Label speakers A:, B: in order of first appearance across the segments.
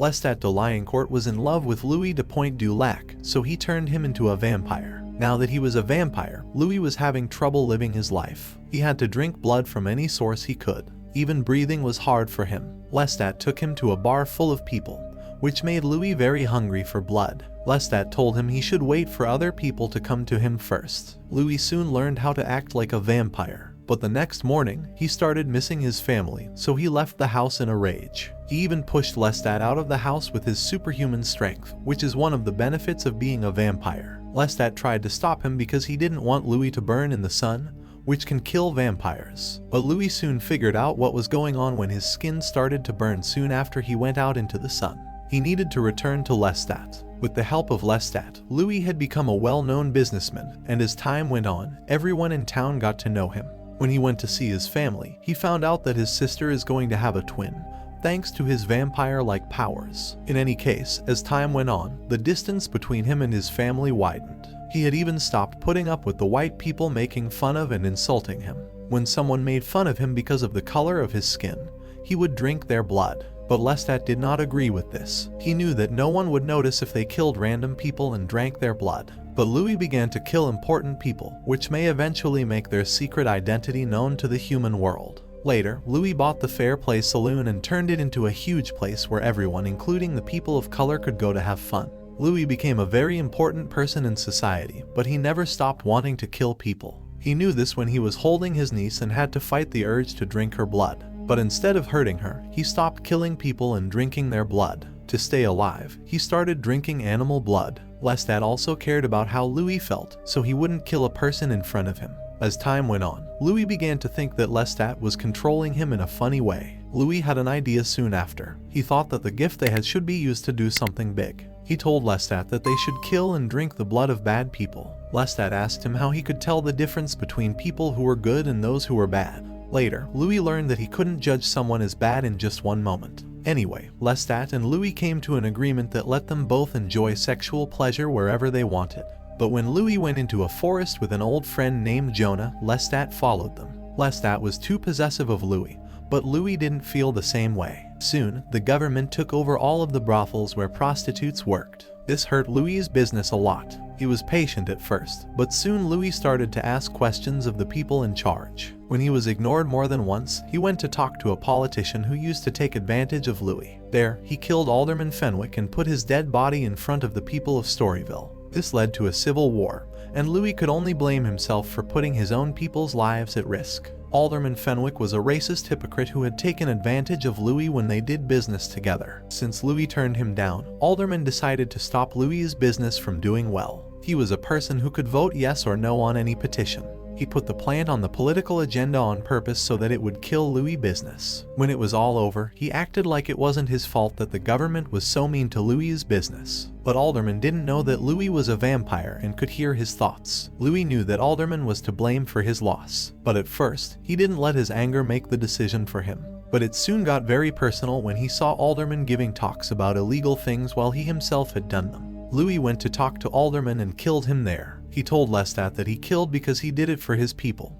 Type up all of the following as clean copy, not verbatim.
A: Lestat de Lioncourt was in love with Louis de Pointe du Lac, so he turned him into a vampire. Now that he was a vampire, Louis was having trouble living his life. He had to drink blood from any source he could. Even breathing was hard for him. Lestat took him to a bar full of people, which made Louis very hungry for blood. Lestat told him he should wait for other people to come to him first. Louis soon learned how to act like a vampire, but the next morning, he started missing his family, so he left the house in a rage. He even pushed Lestat out of the house with his superhuman strength, which is one of the benefits of being a vampire. Lestat tried to stop him because he didn't want Louis to burn in the sun, which can kill vampires. But Louis soon figured out what was going on when his skin started to burn soon after he went out into the sun. He needed to return to Lestat. With the help of Lestat, Louis had become a well-known businessman, and as time went on, everyone in town got to know him. When he went to see his family, he found out that his sister is going to have a twin, thanks to his vampire-like powers. In any case, as time went on, the distance between him and his family widened. He had even stopped putting up with the white people making fun of and insulting him. When someone made fun of him because of the color of his skin, he would drink their blood. But Lestat did not agree with this. He knew that no one would notice if they killed random people and drank their blood. But Louis began to kill important people, which may eventually make their secret identity known to the human world. Later, Louis bought the Fair Play Saloon and turned it into a huge place where everyone, including the people of color, could go to have fun. Louis became a very important person in society, but he never stopped wanting to kill people. He knew this when he was holding his niece and had to fight the urge to drink her blood. But instead of hurting her, he stopped killing people and drinking their blood. To stay alive, he started drinking animal blood. Lestat also cared about how Louis felt, so he wouldn't kill a person in front of him. As time went on, Louis began to think that Lestat was controlling him in a funny way. Louis had an idea soon after. He thought that the gift they had should be used to do something big. He told Lestat that they should kill and drink the blood of bad people. Lestat asked him how he could tell the difference between people who were good and those who were bad. Later, Louis learned that he couldn't judge someone as bad in just one moment. Anyway, Lestat and Louis came to an agreement that let them both enjoy sexual pleasure wherever they wanted. But when Louis went into a forest with an old friend named Jonah, Lestat followed them. Lestat was too possessive of Louis, but Louis didn't feel the same way. Soon, the government took over all of the brothels where prostitutes worked. This hurt Louis's business a lot. He was patient at first, but soon Louis started to ask questions of the people in charge. When he was ignored more than once, he went to talk to a politician who used to take advantage of Louis. There, he killed Alderman Fenwick and put his dead body in front of the people of Storyville. This led to a civil war, and Louis could only blame himself for putting his own people's lives at risk. Alderman Fenwick was a racist hypocrite who had taken advantage of Louis when they did business together. Since Louis turned him down, Alderman decided to stop Louis's business from doing well. He was a person who could vote yes or no on any petition. He put the plant on the political agenda on purpose so that it would kill Louis' business. When it was all over, he acted like it wasn't his fault that the government was so mean to Louis' business. But Alderman didn't know that Louis was a vampire and could hear his thoughts. Louis knew that Alderman was to blame for his loss. But at first, he didn't let his anger make the decision for him. But it soon got very personal when he saw Alderman giving talks about illegal things while he himself had done them. Louis went to talk to Alderman and killed him there. He told Lestat that he killed because he did it for his people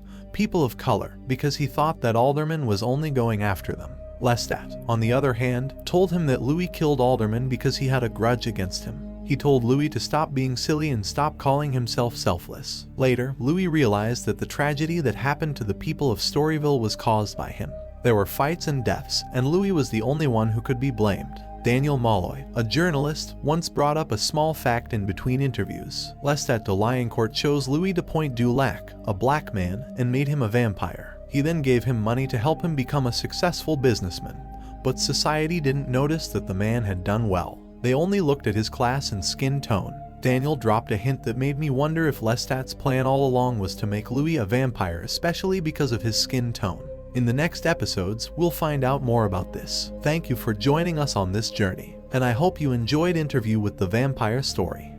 A: of color, because he thought that Alderman was only going after them. Lestat, on the other hand, told him that Louis killed Alderman because he had a grudge against him. He told Louis to stop being silly and stop calling himself selfless. Later, Louis realized that the tragedy that happened to the people of Storyville was caused by him. There were fights and deaths, and Louis was the only one who could be blamed. Daniel Molloy, a journalist, once brought up a small fact in between interviews. Lestat de Lioncourt chose Louis de Pointe du Lac, a black man, and made him a vampire. He then gave him money to help him become a successful businessman. But society didn't notice that the man had done well. They only looked at his class and skin tone. Daniel dropped a hint that made me wonder if Lestat's plan all along was to make Louis a vampire, especially because of his skin tone. In the next episodes, we'll find out more about this. Thank you for joining us on this journey, and I hope you enjoyed interview with the vampire story.